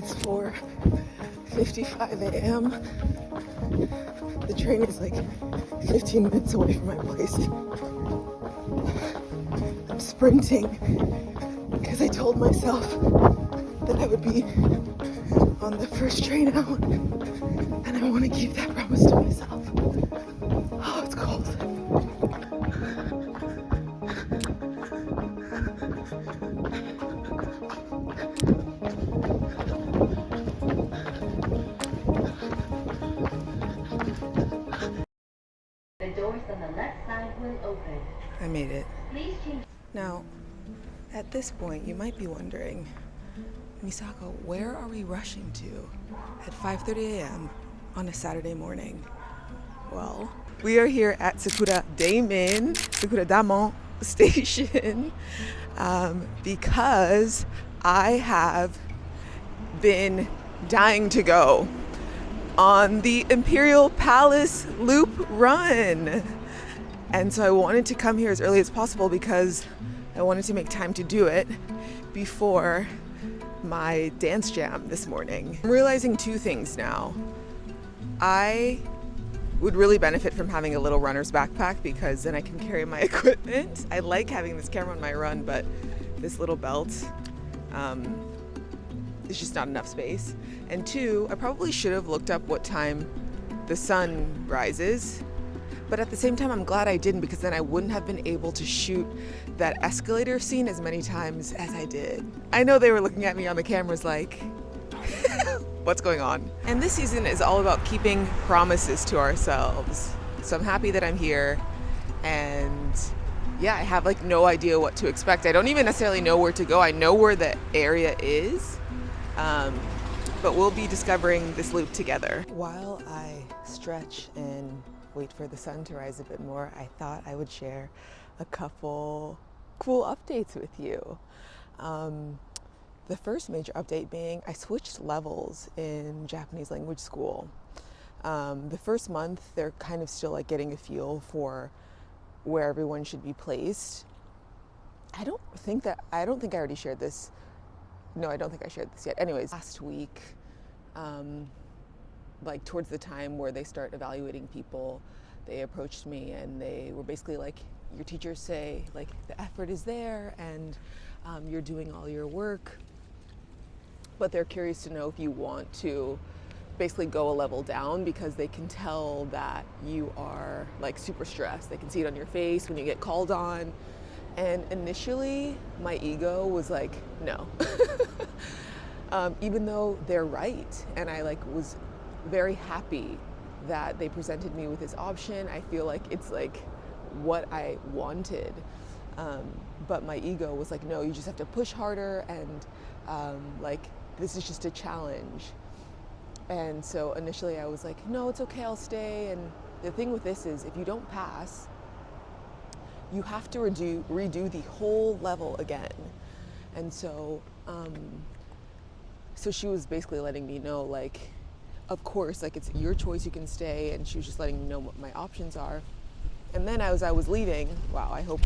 It's 4:55 a.m. The train is like 15 minutes away from my place. I'm sprinting because I told myself that I would be on the first train out, and I want to keep that promise to myself. Oh, it's cold. The doors on the left side will open. I made it. Please change. Now, at this point, you might be wondering, Misako, where are we rushing to at 5:30 a.m. on a Saturday morning? Well, we are here at Sakura Damon Station because I have been dying to go on the Imperial Palace loop run. And so I wanted to come here as early as possible because I wanted to make time to do it before my dance jam this morning. I'm realizing two things now. I would really benefit from having a little runner's backpack because then I can carry my equipment. I like having this camera on my run, but this little belt is just not enough space. And two, I probably should have looked up what time the sun rises. But at the same time, I'm glad I didn't because then I wouldn't have been able to shoot that escalator scene as many times as I did. I know they were looking at me on the cameras like, what's going on? And this season is all about keeping promises to ourselves. So I'm happy that I'm here, and yeah, I have like no idea what to expect. I don't even necessarily know where to go. I know where the area is, but we'll be discovering this loop together. While I stretch and wait for the sun to rise a bit more, I thought I would share a couple cool updates with you. The first major update being I switched levels in Japanese language school. The first month, they're kind of still like getting a feel for where everyone should be placed. I don't think I already shared this. No, I don't think I shared this yet. Anyways, last week, like towards the time where they start evaluating people, they approached me and they were basically like, your teachers say like the effort is there and you're doing all your work, but they're curious to know if you want to basically go a level down because they can tell that you are like super stressed. They can see it on your face when you get called on. And initially my ego was like, no, even though they're right. And I like was very happy that they presented me with this option. I feel like it's like what I wanted. But my ego was like, no, you just have to push harder and like, this is just a challenge. And so initially I was like, no, it's okay, I'll stay. And the thing with this is if you don't pass, you have to redo the whole level again. And so, so she was basically letting me know like, of course, like it's your choice, you can stay. And she was just letting me know what my options are. And then as I was leaving, wow, I hope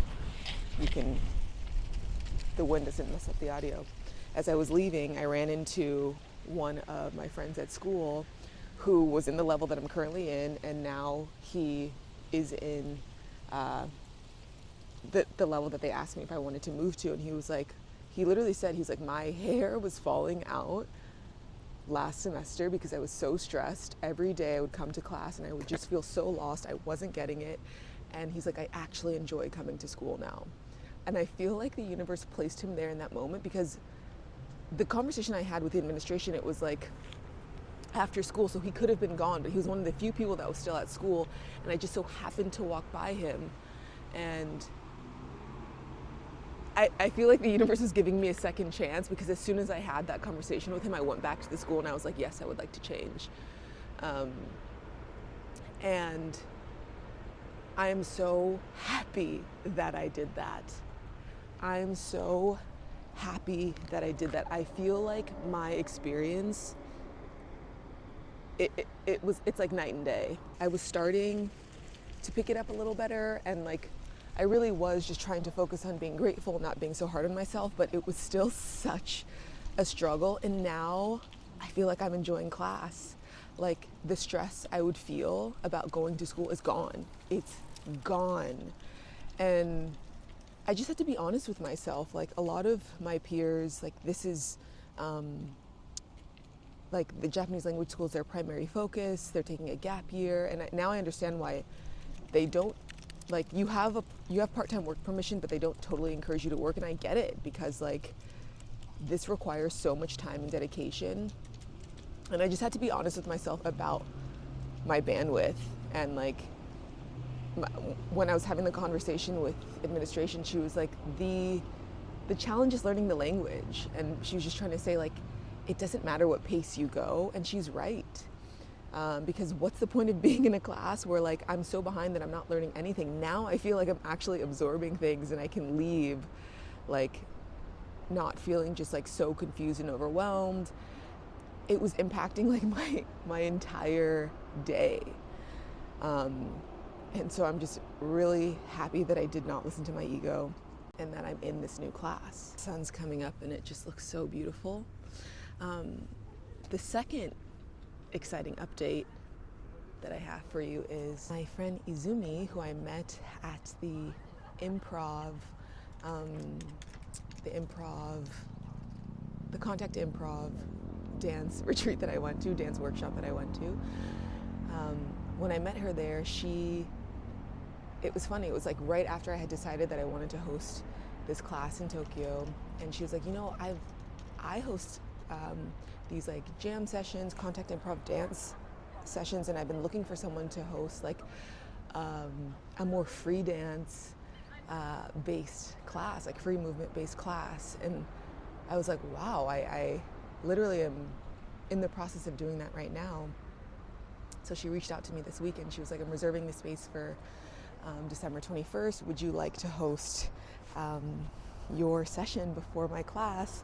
the wind doesn't mess up the audio. As I was leaving, I ran into one of my friends at school who was in the level that I'm currently in, and now he is in the level that they asked me if I wanted to move to. And he was like, he literally said, he's like, my hair was falling out last semester because I was so stressed. Every day I would come to class and I would just feel so lost. I wasn't getting it. And he's like, I actually enjoy coming to school now. And I feel like the universe placed him there in that moment because the conversation I had with the administration, it was like after school, so he could have been gone, but he was one of the few people that was still at school. And I just so happened to walk by him. And I feel like the universe is giving me a second chance because as soon as I had that conversation with him, I went back to the school and I was like, yes, I would like to change. And I am so happy that I did that. I am so happy that I did that. I feel like my experience, it's like night and day. I was starting to pick it up a little better, and like I really was just trying to focus on being grateful, not being so hard on myself, but it was still such a struggle. And now I feel like I'm enjoying class. Like the stress I would feel about going to school is gone. It's gone. And I just had to be honest with myself. Like a lot of my peers, like this is, like the Japanese language school is their primary focus. They're taking a gap year. And now I understand why they don't, like you have part-time work permission, but they don't totally encourage you to work. And I get it, because like this requires so much time and dedication. And I just had to be honest with myself about my bandwidth. And like when I was having the conversation with administration, she was like, the challenge is learning the language. And she was just trying to say like, it doesn't matter what pace you go. And she's right. Because what's the point of being in a class where like I'm so behind that I'm not learning anything? Now I feel like I'm actually absorbing things, and I can leave like not feeling just like so confused and overwhelmed. It was impacting like my entire day. And so I'm just really happy that I did not listen to my ego and that I'm in this new class. The sun's coming up and it just looks so beautiful. The second exciting update that I have for you is my friend Izumi, who I met at the Contact Improv dance retreat that I went to, dance workshop that I went to. When I met her there, it was funny. It was like right after I had decided that I wanted to host this class in Tokyo, and she was like, you know, I host these like jam sessions, contact improv dance sessions, and I've been looking for someone to host like a more free dance based class, like free movement based class. And I was like, wow, I literally am in the process of doing that right now. So she reached out to me this week and she was like, I'm reserving the space for December 21st. Would you like to host your session before my class?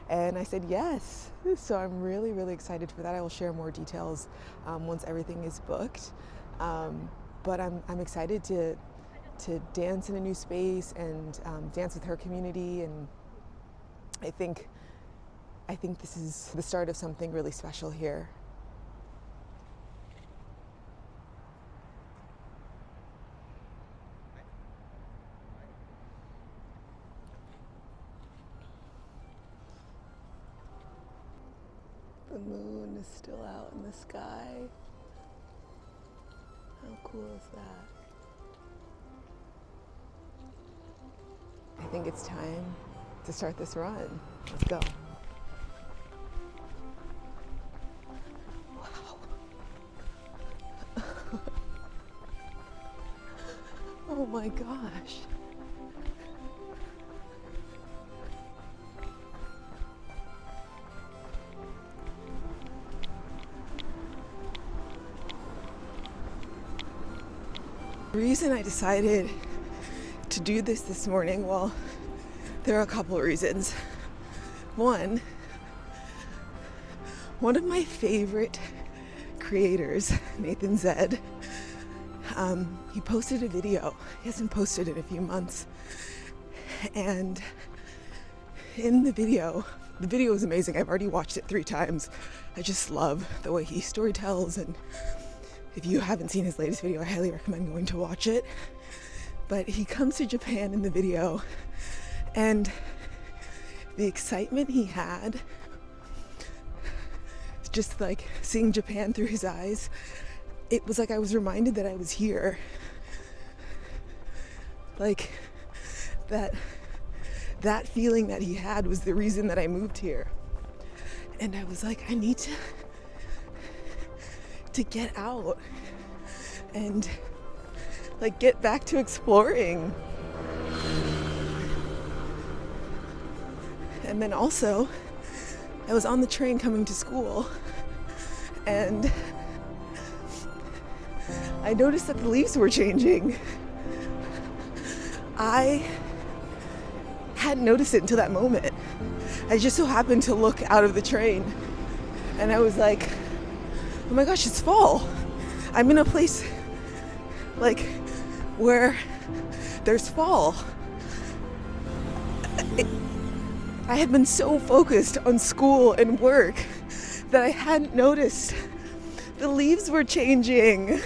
And I said yes. So I'm really, really excited for that. I will share more details once everything is booked. But I'm excited to dance in a new space and dance with her community. And I think this is the start of something really special here. The moon is still out in the sky. How cool is that? I think it's time to start this run. Let's go. Wow. Oh my gosh. The reason I decided to do this morning, well, there are a couple of reasons. One of my favorite creators, Nathan Zed, he posted a video. He hasn't posted in a few months. And in the video is amazing. I've already watched it 3 times. I just love the way he storytells, and if you haven't seen his latest video, I highly recommend going to watch it. But he comes to Japan in the video, and the excitement he had, just like seeing Japan through his eyes, it was like I was reminded that I was here. Like that feeling that he had was the reason that I moved here. And I was like, I need to get out and like get back to exploring. And then also I was on the train coming to school, and I noticed that the leaves were changing. I hadn't noticed it until that moment. I just so happened to look out of the train and I was like, oh my gosh, it's fall. I'm in a place like where there's fall. I had been so focused on school and work that I hadn't noticed. The leaves were changing.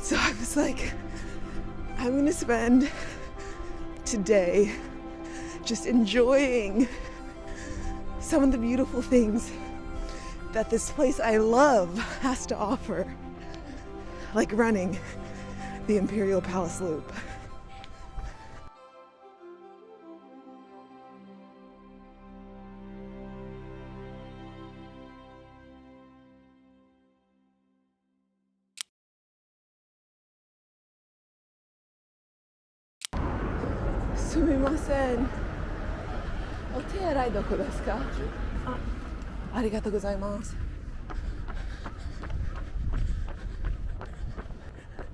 So I was like, I'm gonna spend today just enjoying some of the beautiful things that this place I love has to offer, like running the Imperial Palace loop. Sumimasen. O te arai doko desu ka? Arigatou gozaimasu.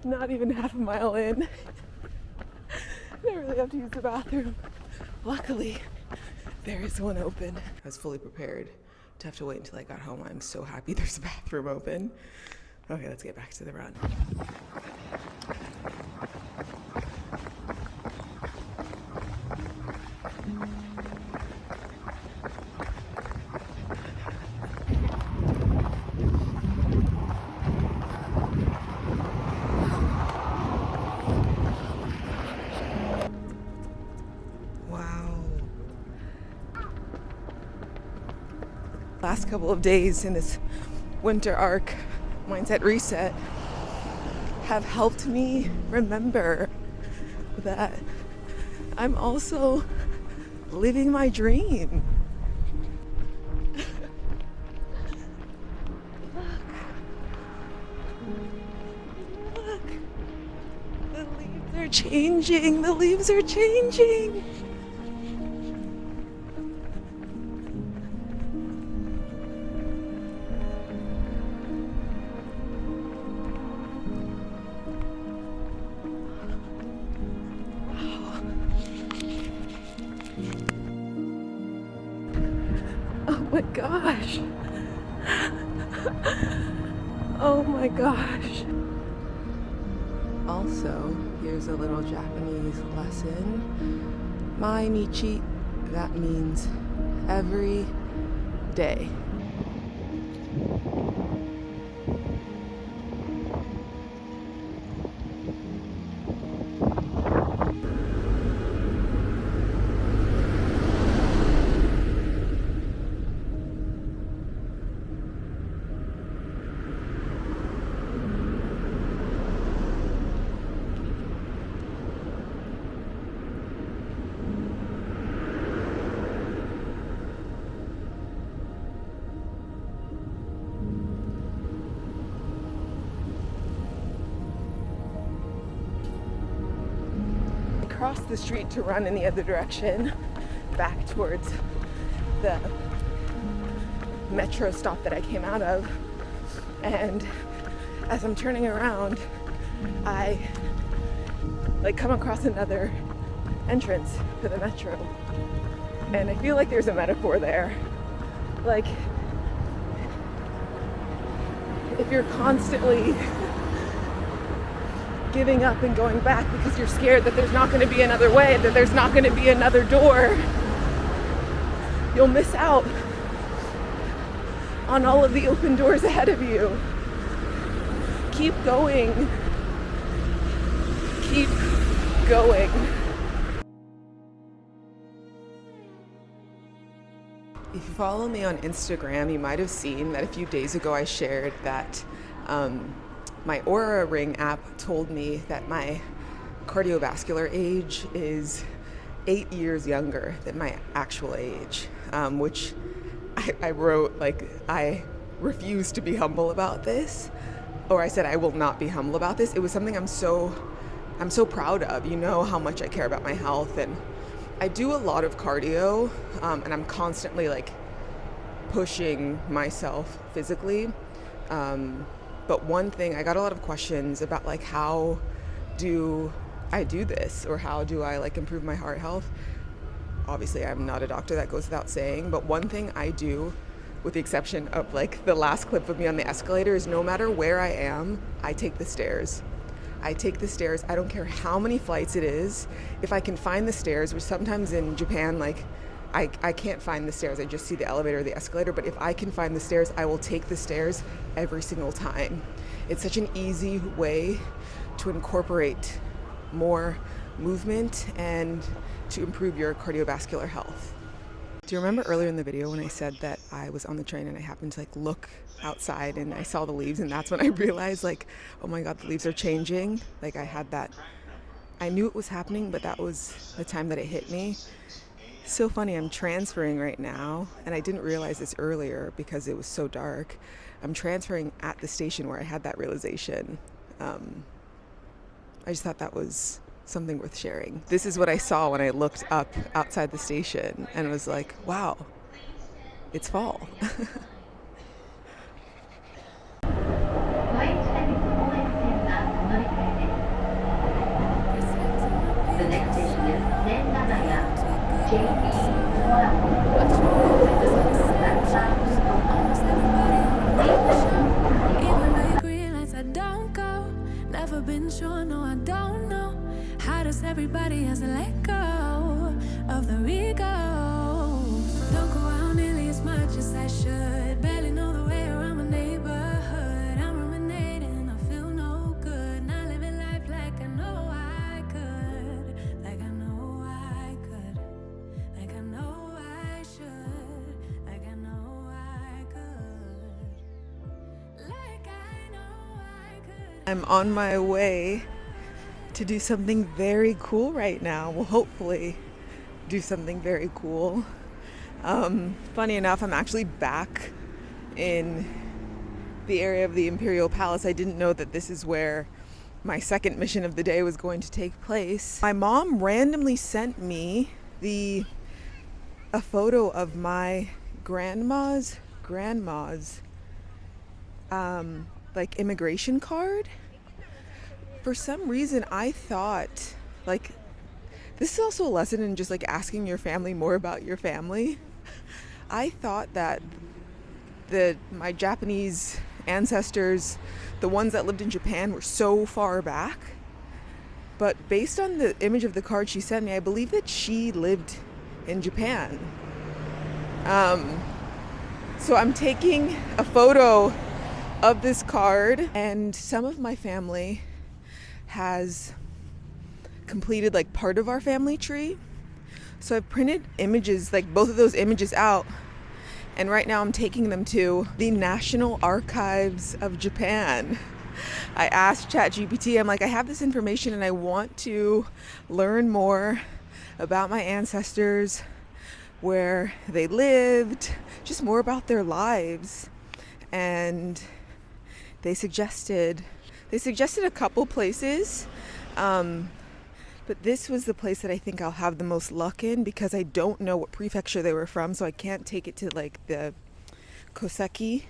Not even half a mile in. I really have to use the bathroom. Luckily, there is one open. I was fully prepared to have to wait until I got home. I'm so happy there's a bathroom open. Okay, let's get back to the run. Last couple of days in this winter arc mindset reset have helped me remember that I'm also living my dream. Look, the leaves are changing, the leaves are changing. Oh my gosh. Oh my gosh. Also, here's a little Japanese lesson. Mainichi, that means every day. Across the street to run in the other direction, back towards the metro stop that I came out of. And as I'm turning around, I come across another entrance to the metro. And I feel like there's a metaphor there. Like, if you're constantly giving up and going back because you're scared that there's not going to be another way, that there's not going to be another door, you'll miss out on all of the open doors ahead of you. Keep going. Keep going. If you follow me on Instagram, you might have seen that a few days ago I shared that my Aura Ring app told me that my cardiovascular age is 8 years younger than my actual age, which I wrote, like, I refuse to be humble about this, or I said I will not be humble about this. It was something I'm so proud of. You know how much I care about my health, and I do a lot of cardio, and I'm constantly like pushing myself physically. But one thing, I got a lot of questions about, like, how do I do this, or how do I like improve my heart health? Obviously, I'm not a doctor, that goes without saying, but one thing I do, with the exception of like the last clip of me on the escalator, is no matter where I am, I take the stairs. I take the stairs. I don't care how many flights it is. If I can find the stairs, which sometimes in Japan, like, I can't find the stairs. I just see the elevator or the escalator. But if I can find the stairs, I will take the stairs every single time. It's such an easy way to incorporate more movement and to improve your cardiovascular health. Do you remember earlier in the video when I said that I was on the train and I happened to like look outside and I saw the leaves, and that's when I realized like, oh my God, the leaves are changing. Like I knew it was happening, but that was the time that it hit me. So funny, I'm transferring right now, and I didn't realize this earlier because it was so dark. I'm transferring at the station where I had that realization. I just thought that was something worth sharing. This is what I saw when I looked up outside the station and was like, wow, it's fall. The next station is Envela. Never been sure, no, I don't know. How does everybody has to let go of the ego? Don't go out nearly as much as I should. Barely know the way around my neighborhood. I'm ruminating, I feel no good. Not living life like I know I could. Like I know I could. Like I know I should. Like I know I could. Like I know I could. I'm on my way to do something very cool right now. Well, hopefully do something very cool. Funny enough, I'm actually back in the area of the Imperial Palace. I didn't know that this is where my second mission of the day was going to take place. My mom randomly sent me a photo of my grandma's like immigration card. For some reason, I thought, like, this is also a lesson in just like asking your family more about your family. I thought that my Japanese ancestors, the ones that lived in Japan, were so far back. But based on the image of the card she sent me, I believe that she lived in Japan. So I'm taking a photo of this card, and some of my family has completed like part of our family tree. So I've printed images, like both of those images out, and right now I'm taking them to the National Archives of Japan. I asked ChatGPT, I'm like, I have this information and I want to learn more about my ancestors, where they lived, just more about their lives. And they suggested a couple places, but this was the place that I think I'll have the most luck in, because I don't know what prefecture they were from, so I can't take it to like the Koseki,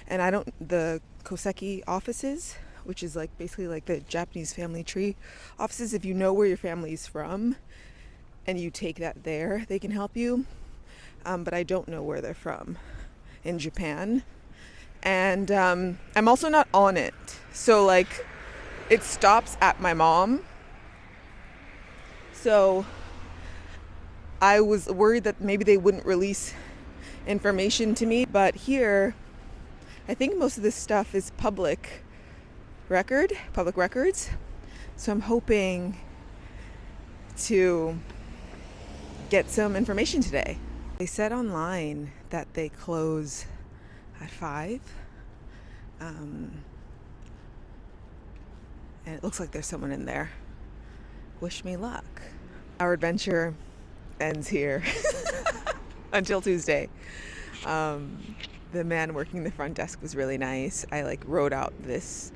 and the Koseki offices, which is like basically like the Japanese family tree offices. If you know where your family's from and you take that there, they can help you, but I don't know where they're from in Japan. And I'm also not on it. So like it stops at my mom. So I was worried that maybe they wouldn't release information to me. But here, I think most of this stuff is public records. So I'm hoping to get some information today. They said online that they close at 5, and it looks like there's someone in there. Wish me luck. Our adventure ends here until Tuesday. The man working the front desk was really nice. I like wrote out this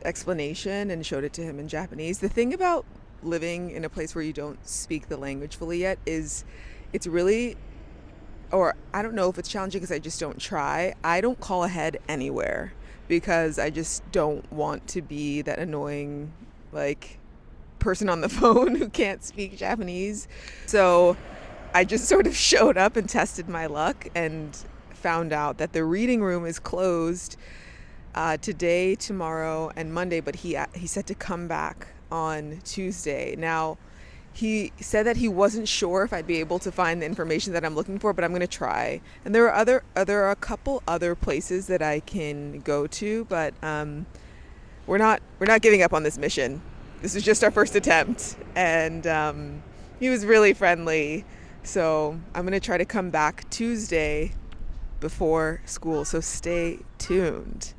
explanation and showed it to him in Japanese. The thing about living in a place where you don't speak the language fully yet is it's really, or I don't know if it's challenging because I just don't try. I don't call ahead anywhere because I just don't want to be that annoying like person on the phone who can't speak Japanese. So I just sort of showed up and tested my luck and found out that the reading room is closed today, tomorrow, and Monday, but he said to come back on Tuesday. Now, he said that he wasn't sure if I'd be able to find the information that I'm looking for, but I'm gonna try. And there are a couple other places that I can go to, but we're not giving up on this mission. This is just our first attempt, and he was really friendly. So I'm gonna try to come back Tuesday before school. So stay tuned.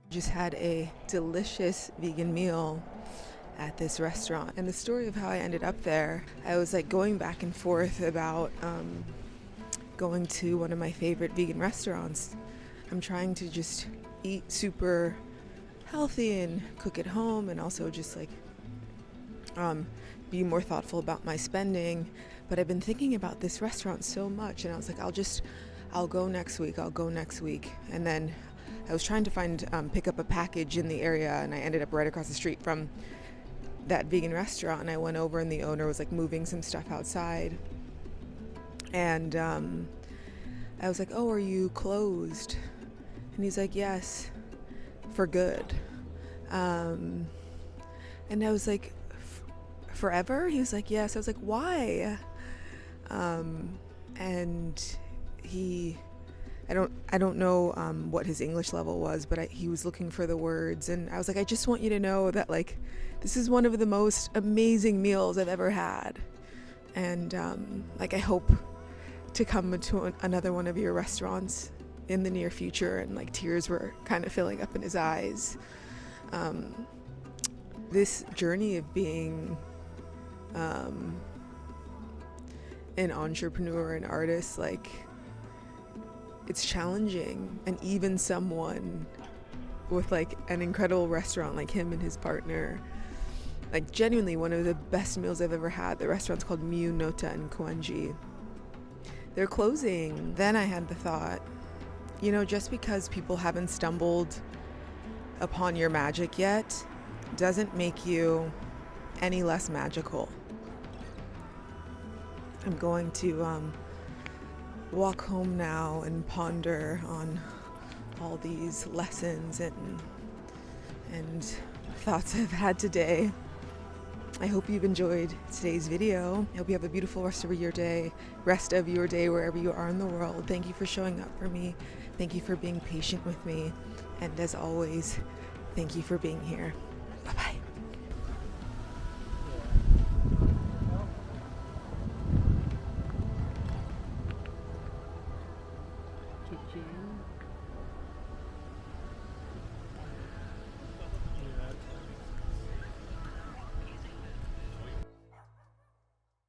Just had a delicious vegan meal at this restaurant, and the story of how I ended up there, I was like going back and forth about going to one of my favorite vegan restaurants. I'm trying to just eat super healthy and cook at home, and also just like be more thoughtful about my spending, but I've been thinking about this restaurant so much, and I was like, I'll go next week, and then I was trying to pick up a package in the area, and I ended up right across the street from that vegan restaurant, and I went over, and the owner was like moving some stuff outside, and I was like, oh, are you closed? And he's like, yes, for good. And I was like, forever? He was like, yes. I was like, why? And I don't know what his English level was, but he was looking for the words, and I was like, I just want you to know that like this is one of the most amazing meals I've ever had, and like I hope to come to another one of your restaurants in the near future. And like tears were kind of filling up in his eyes. This journey of being an entrepreneur and artist, like it's challenging, and even someone with like an incredible restaurant like him and his partner, like genuinely one of the best meals I've ever had. The restaurant's called Miu Nota in Koenji. They're closing. Then I had the thought, you know, just because people haven't stumbled upon your magic yet doesn't make you any less magical. I'm going to walk home now and ponder on all these lessons and thoughts I've had today. I hope you've enjoyed today's video. I hope you have a beautiful rest of your day wherever you are in the world. Thank you for showing up for me. Thank you for being patient with me. And as always, thank you for being here. Bye-bye. Choo-choo.